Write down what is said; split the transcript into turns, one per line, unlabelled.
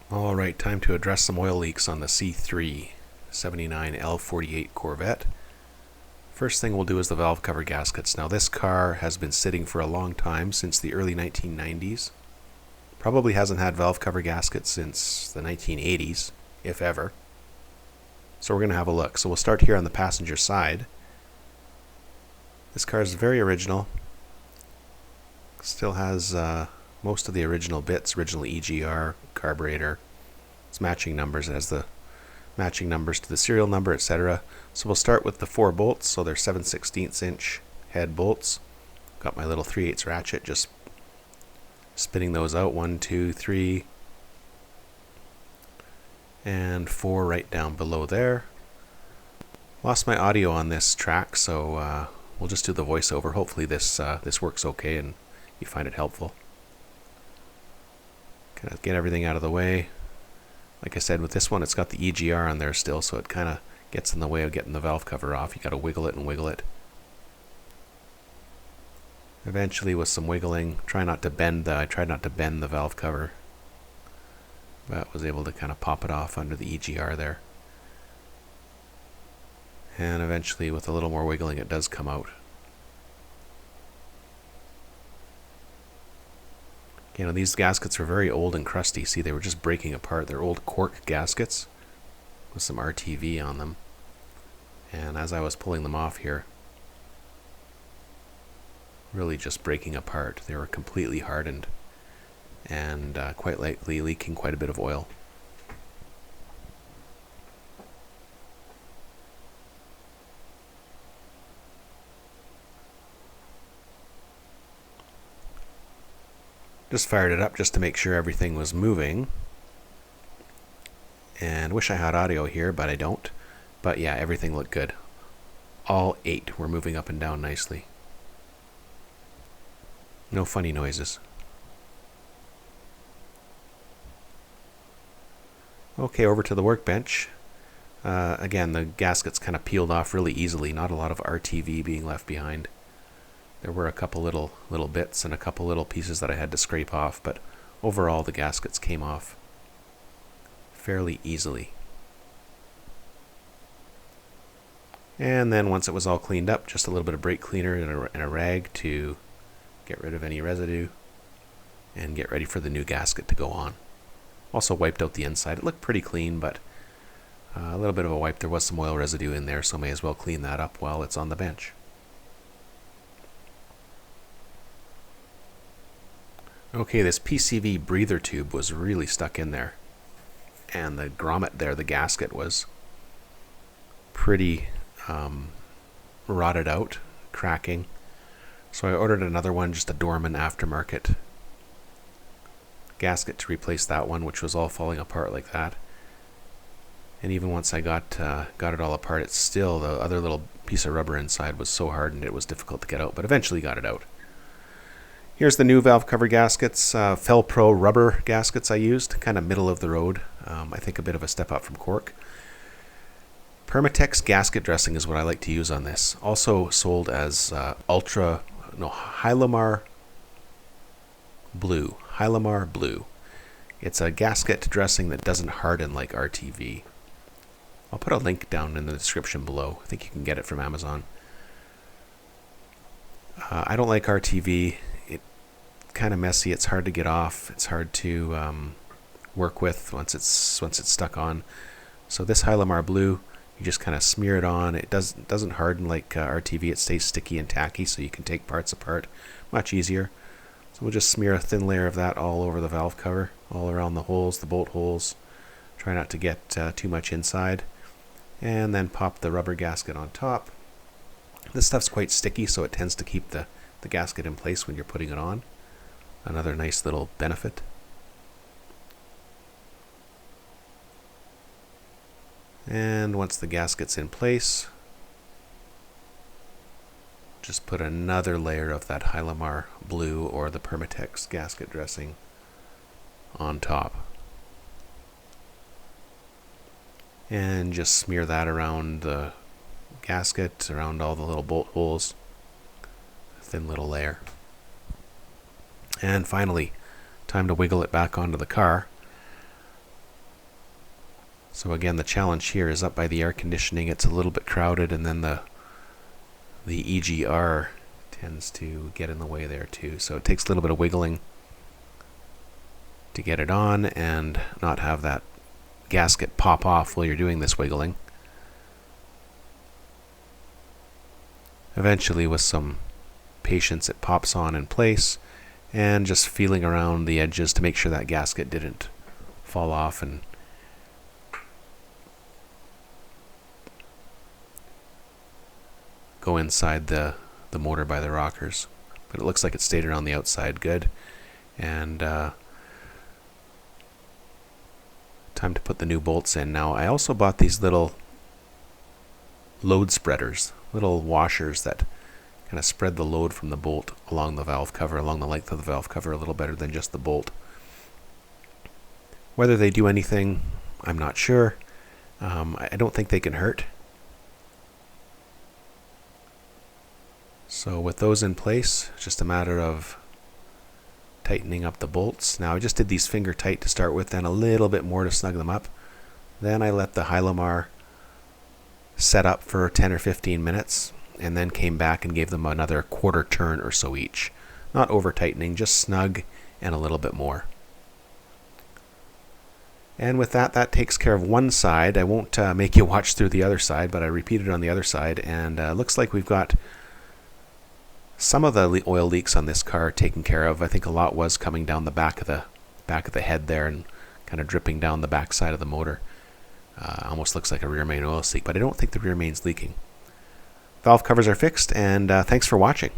Alright, time to address some oil leaks on the C3 79L48 Corvette. First thing we'll do is the valve cover gaskets. Now this car has been sitting for a long time, since the early 1990s. Probably hasn't had valve cover gaskets since the 1980s, if ever. So we're going to have a look. So we'll start here on the passenger side. This car is very original. Still has most of the original bits, original EGR, carburetor. It's matching numbers. It has the matching numbers to the serial number, etc. So we'll start with the 4 bolts. So they're 7/16 inch head bolts. Got my little 3/8 ratchet, just spinning those out. 1, 2, 3, and 4 right down below there. Lost my audio on this track, so we'll just do the voiceover. Hopefully this works okay and you find it helpful. Kind of get everything out of the way. Like I said, with this one, it's got the EGR on there still, so it kind of gets in the way of getting the valve cover off. You got to wiggle it and wiggle it. Eventually, with some wiggling, I tried not to bend the valve cover, but was able to kind of pop it off under the EGR there. And eventually, with a little more wiggling, it does come out. You know, these gaskets are very old and crusty. See, they were just breaking apart. They're old cork gaskets with some RTV on them. And as I was pulling them off here, really just breaking apart. They were completely hardened and quite likely leaking quite a bit of oil. Just fired it up just to make sure everything was moving. And wish I had audio here, but I don't. But yeah, everything looked good. All 8 were moving up and down nicely. No funny noises. Okay, over to the workbench. Again, the gaskets kind of peeled off really easily. Not a lot of RTV being left behind. There were a couple little bits and a couple little pieces that I had to scrape off, but overall the gaskets came off fairly easily. And then once it was all cleaned up, just a little bit of brake cleaner and a rag to get rid of any residue and get ready for the new gasket to go on. Also wiped out the inside. It looked pretty clean, but a little bit of a wipe. There was some oil residue in there, so may as well clean that up while it's on the bench. Okay, this PCV breather tube was really stuck in there, and the grommet there, the gasket, was pretty rotted out, cracking. So I ordered another one, just a Dorman aftermarket gasket to replace that one, which was all falling apart like that. And even once I got it all apart, it's still, the other little piece of rubber inside was so hardened it was difficult to get out, but eventually got it out. Here's the new valve cover gaskets, Felpro rubber gaskets I used, kind of middle of the road. I think a bit of a step up from cork. Permatex gasket dressing is what I like to use on this. Also sold as Hylomar Blue. Hylomar Blue. It's a gasket dressing that doesn't harden like RTV. I'll put a link down in the description below. I think you can get it from Amazon. I don't like RTV. Kind of messy. It's hard to get off. It's hard to work with once it's stuck on. So this Hylomar Blue, you just kind of smear it on. It doesn't harden like RTV. It stays sticky and tacky, so you can take parts apart much easier. So we'll just smear a thin layer of that all over the valve cover, all around the holes, the bolt holes. Try not to get too much inside, and then pop the rubber gasket on top. This stuff's quite sticky, so it tends to keep the gasket in place when you're putting it on. Another nice little benefit. And once the gasket's in place, just put another layer of that Hylomar Blue or the Permatex gasket dressing on top. And just smear that around the gasket, around all the little bolt holes. A thin little layer. And finally, time to wiggle it back onto the car. So again, the challenge here is up by the air conditioning. It's a little bit crowded, and then the EGR tends to get in the way there too. So it takes a little bit of wiggling to get it on and not have that gasket pop off while you're doing this wiggling. Eventually, with some patience, it pops on in place, and just feeling around the edges to make sure that gasket didn't fall off and go inside the motor by the rockers. But it looks like it stayed around the outside good. And time to put the new bolts in. Now, I also bought these little load spreaders, little washers that kind of spread the load from the bolt along the valve cover, along the length of the valve cover, a little better than just the bolt. Whether they do anything, I'm not sure. I don't think they can hurt. So with those in place, it's just a matter of tightening up the bolts. Now I just did these finger tight to start with, then a little bit more to snug them up. Then I let the Hylomar set up for 10 or 15 minutes, and then came back and gave them another quarter turn or so each. Not over tightening, just snug and a little bit more. And with that, that takes care of one side. I won't make you watch through the other side, but I repeated on the other side, and looks like we've got some of the oil leaks on this car taken care of. I think a lot was coming down the back of the head there and kind of dripping down the back side of the motor. Almost looks like a rear main oil leak, but I don't think the rear main's leaking. Valve covers are fixed, and thanks for watching.